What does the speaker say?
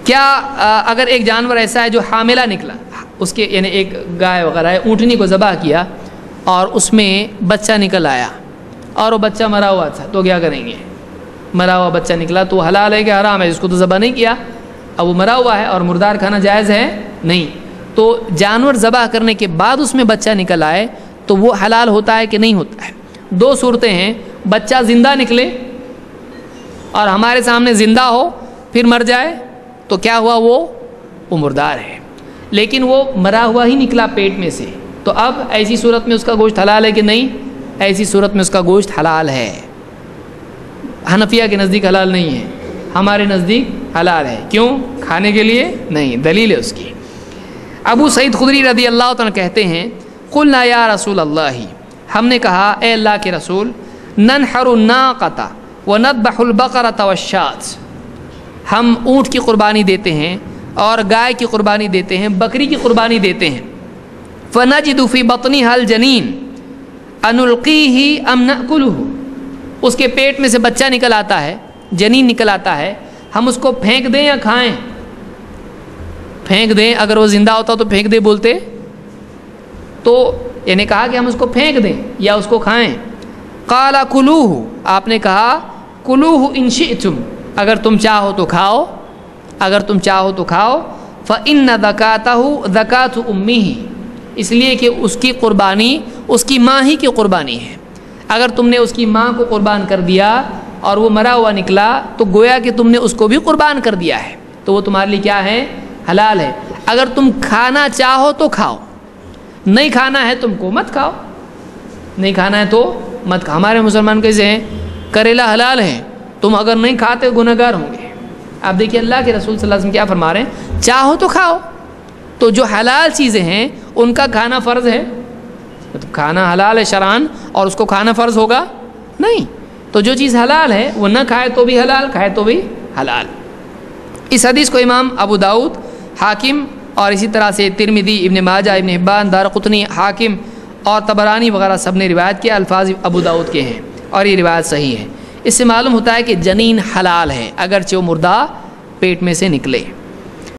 کیا اگر ایک جانور ایسا ہے جو حاملہ نکلا، اس کے یعنی ایک گائے وغیرہ ہے، اونٹنی کو ذبح کیا اور اس میں بچہ نکل آیا اور وہ بچہ مرا ہوا تھا، تو کیا کریں گے؟ مرا ہوا بچہ نکلا تو حلال ہے کہ حرام ہے؟ اس کو تو ذبح نہیں کیا، اب وہ مرا ہوا ہے اور مردار کھانا جائز ہے نہیں. تو جانور ذبح کرنے کے بعد اس میں بچہ نکل آئے تو وہ حلال ہوتا ہے کہ نہیں ہوتا ہے؟ دو صورتیں ہیں، بچہ زندہ نکلے اور ہمارے سامنے زندہ ہو پھر مر جائے تو کیا ہوا؟ وہ مردار ہے، لیکن وہ مرا ہوا ہی نکلا پیٹ میں سے، تو اب ایسی صورت میں اس کا گوشت حلال ہے کہ نہیں؟ ایسی صورت میں اس کا گوشت حلال ہے. حنفیہ کے نزدیک حلال نہیں ہے، ہمارے نزدیک حلال ہے. کیوں؟ کھانے کے لیے نہیں، دلیل ہے اس کی. ابو سعید خدری رضی اللہ عنہ کہتے ہیں قلنا یا رسول اللہ، ہم نے کہا اے اللہ کے رسول، ننحر الناقۃ ونذبح البقرۃ والشاۃ، ہم اونٹ کی قربانی دیتے ہیں اور گائے کی قربانی دیتے ہیں، بکری کی قربانی دیتے ہیں. فنجد فی بطنها الجنین انلقیہ ام نأکلہ، اس کے پیٹ میں سے بچہ نکل آتا ہے، جنین نکل آتا ہے، ہم اس کو پھینک دیں یا کھائیں؟ پھینک دیں، اگر وہ زندہ ہوتا تو پھینک دے بولتے، تو یعنی کہا کہ ہم اس کو پھینک دیں یا اس کو کھائیں. قال کلوہ، آپ نے کہا کلوہ ان شئتم، اگر تم چاہو تو کھاؤ، اگر تم چاہو تو کھاؤ. فإن ذکاتہ ذکات امہ، اس لیے کہ اس کی قربانی اس کی ماں ہی کی قربانی ہے. اگر تم نے اس کی ماں کو قربان کر دیا اور وہ مرا ہوا نکلا تو گویا کہ تم نے اس کو بھی قربان کر دیا ہے، تو وہ تمہارے لیے کیا ہے؟ حلال ہے. اگر تم کھانا چاہو تو کھاؤ، نہیں کھانا ہے تم کو مت کھاؤ، نہیں کھانا ہے تو مت کھاؤ. ہمارے مسلمان کیسے ہیں؟ کریلا حلال ہے، تم اگر نہیں کھاتے گنہگار ہوں گے. آپ دیکھیے اللہ کے رسول صلی اللہ علیہ وسلم کیا فرما رہے ہیں، چاہو تو کھاؤ. تو جو حلال چیزیں ہیں ان کا کھانا فرض ہے، مطلب کھانا حلال ہے شرعاً اور اس کو کھانا فرض ہوگا نہیں. تو جو چیز حلال ہے وہ نہ کھائے تو بھی حلال، کھائے تو بھی حلال. اس حدیث کو امام ابو داؤد، حاکم اور اسی طرح سے ترمذی، ابن ماجہ، ابن حبان، دارقطنی، حاکم اور طبرانی وغیرہ سب نے روایت کیا. الفاظ ابو داؤد کے ہیں اور یہ روایت صحیح ہے. اس سے معلوم ہوتا ہے کہ جنین حلال ہے اگرچہ وہ مردہ پیٹ میں سے نکلے.